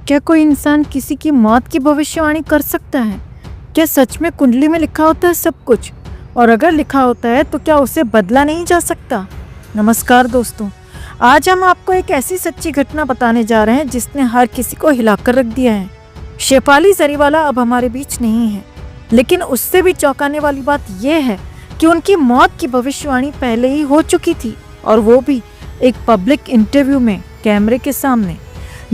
क्या कोई इंसान किसी की मौत की भविष्यवाणी कर सकता है? क्या सच में कुंडली में लिखा होता है सब कुछ? और अगर लिखा होता है तो क्या उसे बदला नहीं जा सकता? नमस्कार दोस्तों, आज हम आपको एक ऐसी सच्ची घटना बताने जा रहे हैं जिसने हर किसी को हिलाकर रख दिया है। शेफाली जरीवाला अब हमारे बीच नहीं है, लेकिन उससे भी चौंकाने वाली बात यह है कि उनकी मौत की भविष्यवाणी पहले ही हो चुकी थी, और वो भी एक पब्लिक इंटरव्यू में कैमरे के सामने।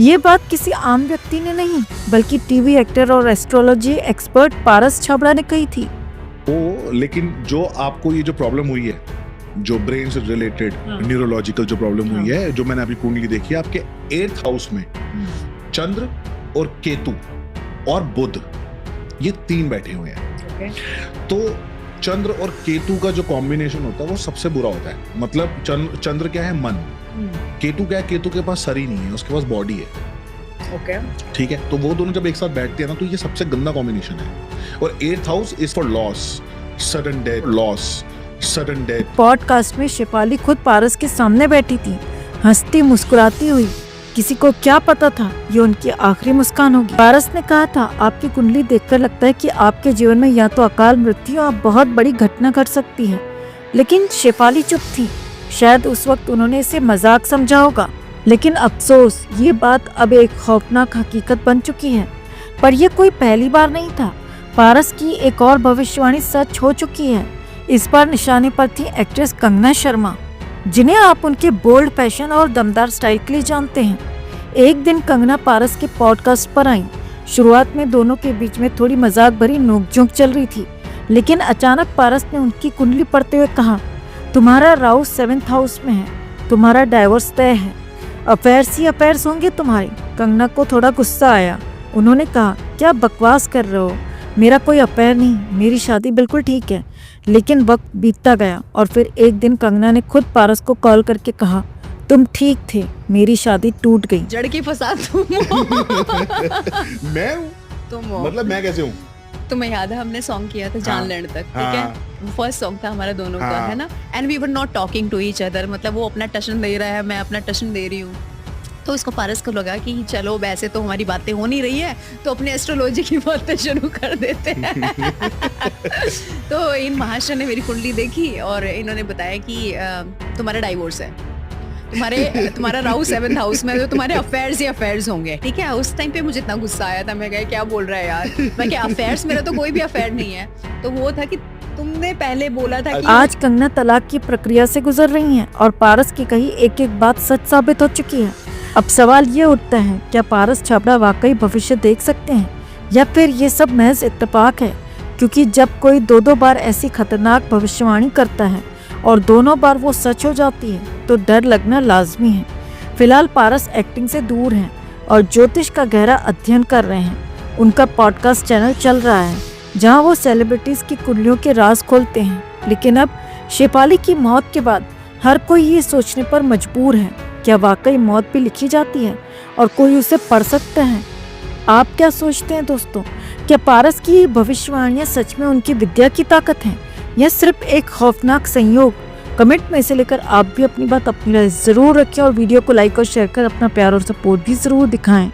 ये बात किसी आम व्यक्ति ने नहीं, बल्कि टीवी एक्टर और एस्ट्रोलॉजी एक्सपर्ट पारस छाबड़ा ने कही थी। लेकिन जो आपको ये जो प्रॉब्लम हुई है, जो ब्रेन से रिलेटेड न्यूरोलॉजिकल जो प्रॉब्लम हुई है, जो मैंने अभी कुंडली देखी है, आपके 8th हाउस में चंद्र और केतु और बुध, ये 3 बैठे हुए हैं। तो चंद्र और केतु का जो कॉम्बिनेशन होता है वो सबसे बुरा होता है। मतलब चंद्र क्या है? मन। केतु क्या है? केतु के पास सर ही नहीं है, उसके पास बॉडी है। ठीक है, तो वो दोनों जब एक साथ बैठते हैं ना, तो ये सबसे गंदा कॉम्बिनेशन है। और 8th house is for loss, sudden death, sudden death. Podcast में शेफाली खुद पारस के सामने बैठी थी, हंसती मुस्कुराती हुई। किसी को क्या पता था ये उनकी आखिरी मुस्कान होगी। पारस ने कहा था, आपकी कुंडली देखकर लगता है कि आपके जीवन में या तो अकाल मृत्यु या बहुत बड़ी घटना घट सकती है। लेकिन शेफाली चुप थी। शायद उस वक्त उन्होंने इसे मजाक समझा होगा, लेकिन अफसोस ये बात अब एक खौफनाक हकीकत बन चुकी है। पर यह कोई पहली बार नहीं था। पारस की एक और भविष्यवाणी सच हो चुकी है। इस बार निशाने पर थी एक्ट्रेस कंगना शर्मा, जिन्हें आप उनके बोल्ड फैशन और दमदार स्टाइल के लिए जानते हैं। एक दिन कंगना पारस के पॉडकास्ट पर आई। शुरुआत में दोनों के बीच में थोड़ी मजाक भरी नोकझोंक चल रही थी, लेकिन अचानक पारस ने उनकी कुंडली पढ़ते हुए कहा, तुम्हारा राहु 7th हाउस में है, तुम्हारा डाइवोर्स तय है, अफेयर्स ही अफेयर्स होंगे तुम्हारे। कंगना को थोड़ा गुस्सा आया। उन्होंने कहा, क्या बकवास कर रहे हो? मेरा कोई अफेयर नहीं, मेरी शादी बिल्कुल ठीक है। लेकिन वक्त बीतता गया और फिर एक दिन कंगना ने खुद पारस को कॉल करके कहा, तुम ठीक थे, मेरी शादी टूट गई। जड़ की फसाद तुम मैं तुम हो। मतलब मैं कैसे हूँ? तुम्हें याद है हमने सॉन्ग किया था जान लेने तक, ठीक है? वो फर्स्ट सॉन्ग था हमारा दोनों का, है ना? And we were not talking to each other. मतलब वो अपना टशन दे रहा है, मैं अपना टशन दे रही हूँ। तो इसको पारस को लगा कि चलो वैसे तो हमारी बातें हो नहीं रही है, तो अपने एस्ट्रोलॉजी की बातें शुरू कर देते हैं। तो इन महाशय ने मेरी कुंडली देखी और इन्होंने बताया कि तुम्हारा डाइवोर्स है, तुम्हारा राहु 7th हाउस में, तो तुम्हारे अफेयर्स ही अफेयर्स होंगे। ठीक है, उस टाइम पे मुझे इतना गुस्सा आया था। मैं कहा, क्या बोल रहा है यार? मैं क्या अफेयर्स? मेरा तो कोई भी अफेयर नहीं है। तो वो था कि तुमने पहले बोला था कि आज कंगना तलाक की प्रक्रिया से गुजर रही हैं और पारस की कही एक एक बात सच साबित हो चुकी है। अब सवाल ये उठता है, क्या पारस छाबड़ा वाकई भविष्य देख सकते हैं, या फिर ये सब महज इत्तेफाक है? क्योंकि जब कोई 2 बार ऐसी खतरनाक भविष्यवाणी करता है और दोनों बार वो सच हो जाती है, तो डर लगना लाजमी है। फिलहाल पारस एक्टिंग से दूर हैं और ज्योतिष का गहरा अध्ययन कर रहे हैं। उनका पॉडकास्ट चैनल चल रहा है, जहां वो सेलिब्रिटीज की कुंडलियों के राज खोलते हैं। लेकिन अब शेफाली की मौत के बाद हर कोई ये सोचने पर मजबूर है, क्या वाकई मौत भी लिखी जाती है और कोई उसे पढ़ सकता है? आप क्या सोचते हैं दोस्तों? क्या पारस की भविष्यवाणियां सच में उनकी विद्या की ताकत है, या सिर्फ एक खौफनाक संयोग? कमेंट में इसे लेकर आप भी अपनी बात अपनी राय जरूर रखें और वीडियो को लाइक और शेयर कर अपना प्यार और सपोर्ट भी जरूर दिखाएं।